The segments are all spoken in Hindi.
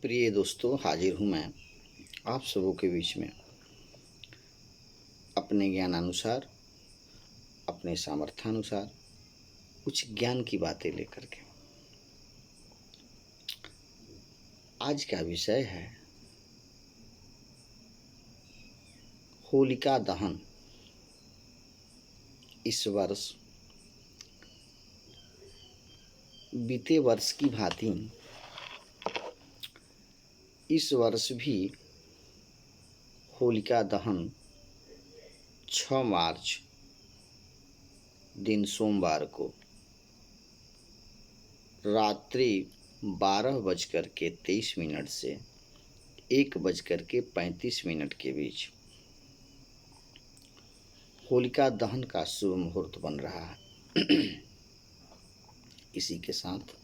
प्रिय दोस्तों, हाजिर हूँ मैं आप सबों के बीच में अपने ज्ञानानुसार, अपने सामर्थ्यानुसार कुछ ज्ञान की बातें लेकर के। आज का विषय है होलिका दहन। इस वर्ष बीते वर्ष की भांति इस वर्ष भी होलिका दहन 6 मार्च दिन सोमवार को रात्रि 12:23 से 1:35 के बीच होलिका दहन का शुभ मुहूर्त बन रहा है। इसी के साथ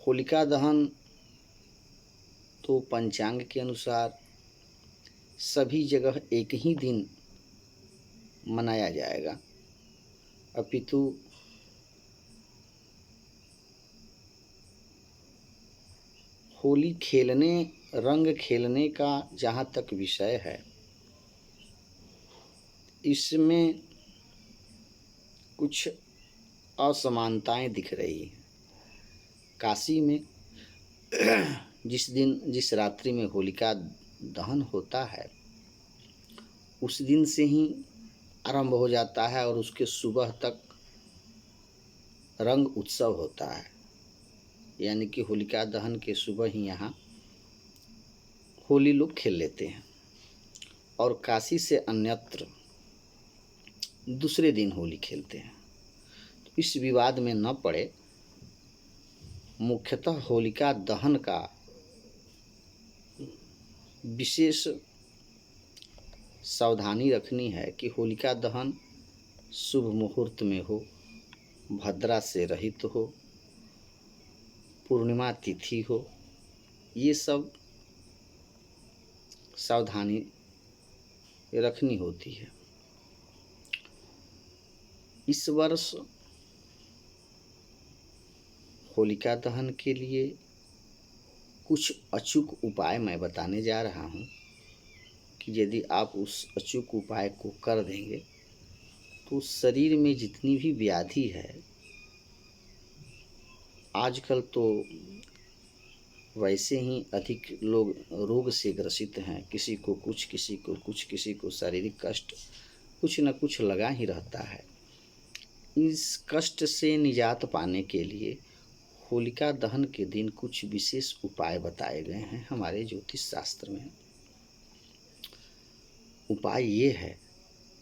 होलिका दहन तो पंचांग के अनुसार सभी जगह एक ही दिन मनाया जाएगा, अपितु होली खेलने, रंग खेलने का जहाँ तक विषय है, इसमें कुछ असमानताएं दिख रही हैं। काशी में जिस रात्रि में होलिका दहन होता है, उस दिन से ही आरंभ हो जाता है और उसके सुबह तक रंग उत्सव होता है। यानी कि होलिका दहन के सुबह ही यहाँ होली लोग खेल लेते हैं और काशी से अन्यत्र दूसरे दिन होली खेलते हैं। तो इस विवाद में न पड़े, मुख्यतः होलिका दहन का विशेष सावधानी रखनी है कि होलिका दहन शुभ मुहूर्त में हो, भद्रा से रहित हो, पूर्णिमा तिथि हो। ये सब सावधानी रखनी होती है। इस वर्ष होलिका दहन के लिए कुछ अचूक उपाय मैं बताने जा रहा हूँ कि यदि आप उस अचूक उपाय को कर देंगे तो शरीर में जितनी भी व्याधि है, आजकल तो वैसे ही अधिक लोग रोग से ग्रसित हैं। किसी को कुछ, किसी को कुछ, किसी को शारीरिक कष्ट, कुछ न कुछ लगा ही रहता है। इस कष्ट से निजात पाने के लिए होलिका दहन के दिन कुछ विशेष उपाय बताए गए हैं हमारे ज्योतिष शास्त्र में। उपाय ये है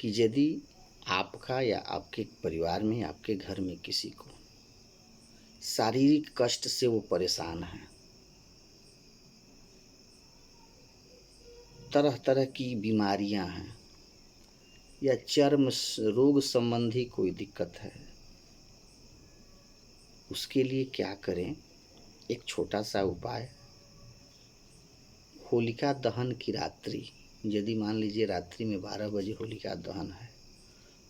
कि यदि आपका या आपके परिवार में, आपके घर में किसी को शारीरिक कष्ट से वो परेशान है, तरह तरह की बीमारियां हैं या चर्म रोग संबंधी कोई दिक्कत है, उसके लिए क्या करें? एक छोटा सा उपाय। होलिका दहन की रात्रि, यदि मान लीजिए रात्रि में 12 बजे होलिका दहन है,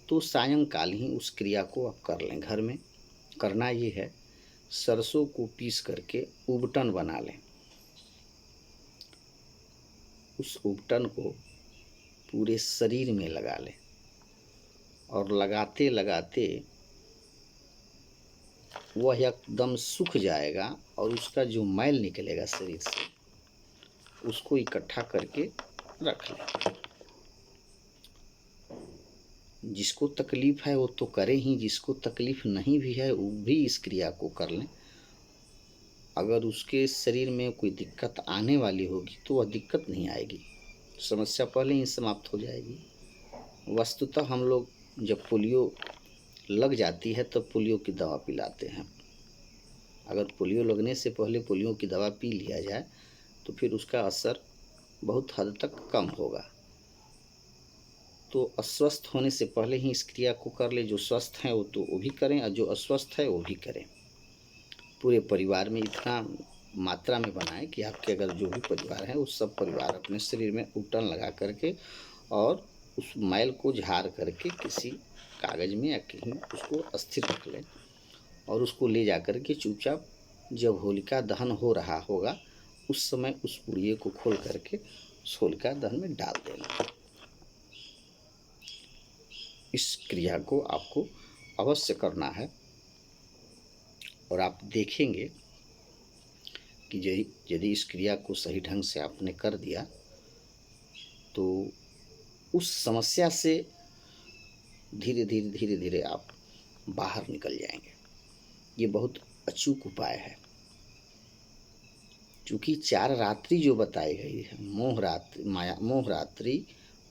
तो सायंकाल ही उस क्रिया को आप कर लें। घर में करना ये है, सरसों को पीस करके उबटन बना लें। उस उबटन को पूरे शरीर में लगा लें और लगाते लगाते वह एकदम सूख जाएगा और उसका जो मैल निकलेगा शरीर से, उसको इकट्ठा करके रख लें। जिसको तकलीफ है वो तो करे ही, जिसको तकलीफ नहीं भी है वो भी इस क्रिया को कर लें। अगर उसके शरीर में कोई दिक्कत आने वाली होगी तो वह दिक्कत नहीं आएगी, समस्या पहले ही समाप्त हो जाएगी। वस्तुतः हम लोग जब पोलियो लग जाती है तब पोलियो की दवा पिलाते हैं। अगर पोलियो लगने से पहले पोलियो की दवा पी लिया जाए तो फिर उसका असर बहुत हद तक कम होगा। तो अस्वस्थ होने से पहले ही इस क्रिया को कर ले। जो स्वस्थ हैं वो तो वो भी करें और जो अस्वस्थ है वो भी करें। पूरे परिवार में इतना मात्रा में बनाएं कि आपके अगर जो भी परिवार है उस सब परिवार अपने शरीर में उबटन लगा करके और उस मैल को झाड़ करके किसी कागज़ में या कहीं उसको अस्थिर रख लें और उसको ले जा कर के चुपचाप जब होलिका दहन हो रहा होगा उस समय उस पुड़िये को खोल करके उस होलिका दहन में डाल देना। इस क्रिया को आपको अवश्य करना है और आप देखेंगे कि यदि इस क्रिया को सही ढंग से आपने कर दिया तो उस समस्या से धीरे धीरे आप बाहर निकल जाएंगे। ये बहुत अचूक उपाय है। चूँकि 4 रात्रि जो बताई गई है, मोहरात्रि,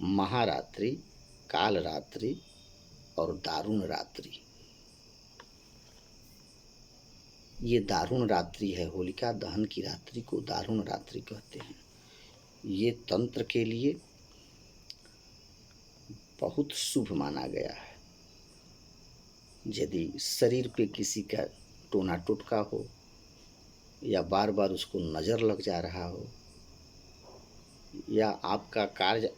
महारात्रि, काल रात्रि और दारुण रात्रि, ये दारुण रात्रि है। होलिका दहन की रात्रि को दारुण रात्रि कहते हैं। ये तंत्र के लिए बहुत शुभ माना गया है। यदि शरीर पे किसी का टोना टोटका हो या बार बार उसको नज़र लग जा रहा हो या आपका कार्य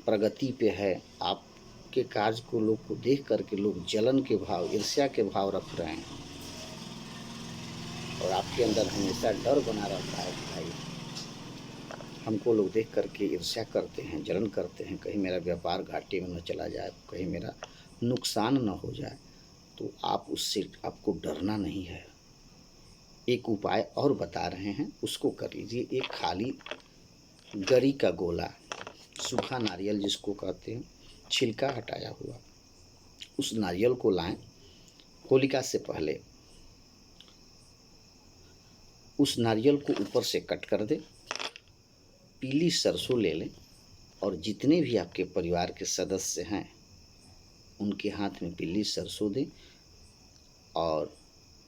प्रगति पे है, आपके कार्य को लोग को देख करके लोग जलन के भाव, ईर्ष्या के भाव रख रहे हैं और आपके अंदर हमेशा डर बना रहता है कि भाई हमको लोग देख करके ईर्ष्या करते हैं, जलन करते हैं, कहीं मेरा व्यापार घाटे में न चला जाए, कहीं मेरा नुकसान न हो जाए, तो आप उससे आपको डरना नहीं है। एक उपाय और बता रहे हैं, उसको कर लीजिए। एक खाली गरी का गोला, सूखा नारियल जिसको कहते हैं, छिलका हटाया हुआ, उस नारियल को लाएं। होलिका से पहले उस नारियल को ऊपर से कट कर दें। पीली सरसों ले लें और जितने भी आपके परिवार के सदस्य हैं उनके हाथ में पीली सरसों दें और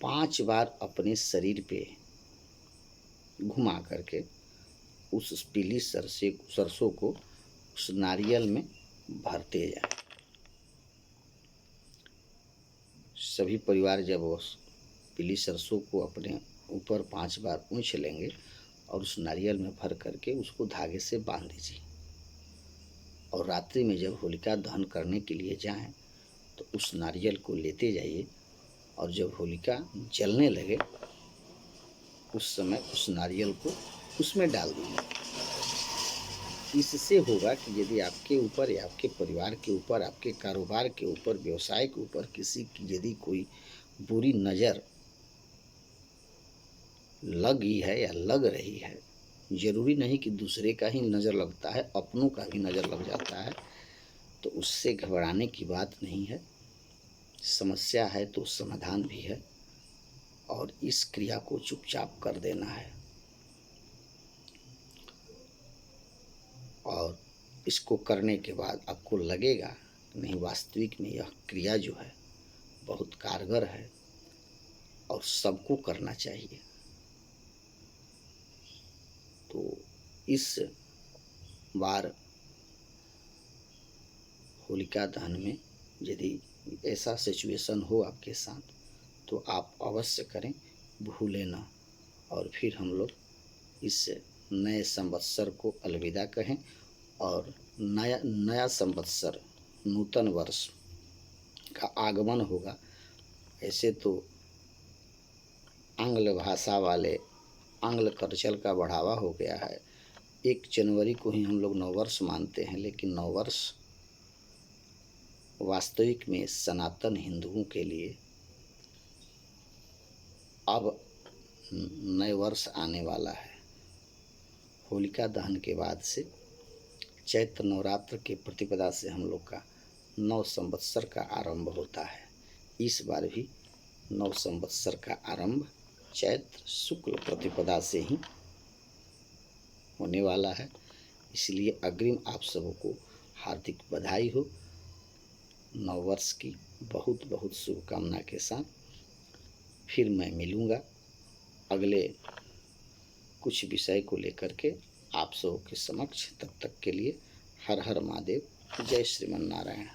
5 बार अपने शरीर पे घुमा करके उस पीली सरसों को उस नारियल में भरते जाएं। सभी परिवार जब उस पीली सरसों को अपने ऊपर 5 बार पूंछ लेंगे और उस नारियल में भर करके उसको धागे से बांध दीजिए और रात्रि में जब होलिका दहन करने के लिए जाएं तो उस नारियल को लेते जाइए और जब होलिका जलने लगे उस समय उस नारियल को उसमें डाल दीजिए। इससे होगा कि यदि आपके ऊपर या आपके परिवार के ऊपर, आपके कारोबार के ऊपर, व्यवसाय के ऊपर किसी की यदि कोई बुरी नज़र लगी है या लग रही है, ज़रूरी नहीं कि दूसरे का ही नज़र लगता है, अपनों का भी नज़र लग जाता है, तो उससे घबराने की बात नहीं है। समस्या है तो समाधान भी है और इस क्रिया को चुपचाप कर देना है। और इसको करने के बाद आपको लगेगा नहीं, वास्तविक में यह क्रिया जो है बहुत कारगर है और सबको करना चाहिए। तो इस बार होलिका दहन में यदि ऐसा सिचुएशन हो आपके साथ तो आप अवश्य करें, भूलें ना। और फिर हम लोग इस नए संवत्सर को अलविदा कहें और नया संवत्सर, नूतन वर्ष का आगमन होगा। ऐसे तो आंग्ल भाषा वाले आंग्ल कल्चर का बढ़ावा हो गया है, 1 जनवरी को ही हम लोग नववर्ष मानते हैं, लेकिन नववर्ष वास्तविक में सनातन हिंदुओं के लिए अब नए वर्ष आने वाला है। होलिका दहन के बाद से चैत्र नवरात्र के प्रतिपदा से हम लोग का नव संवत्सर का आरंभ होता है। इस बार भी नव संवत्सर का आरंभ चैत्र शुक्ल प्रतिपदा से ही होने वाला है। इसलिए अग्रिम आप सबों को हार्दिक बधाई हो। नव वर्ष की बहुत बहुत शुभकामना के साथ फिर मैं मिलूँगा अगले कुछ विषय को लेकर के आप सबों के समक्ष। तब तक के लिए हर हर महादेव, जय श्रीमन नारायण।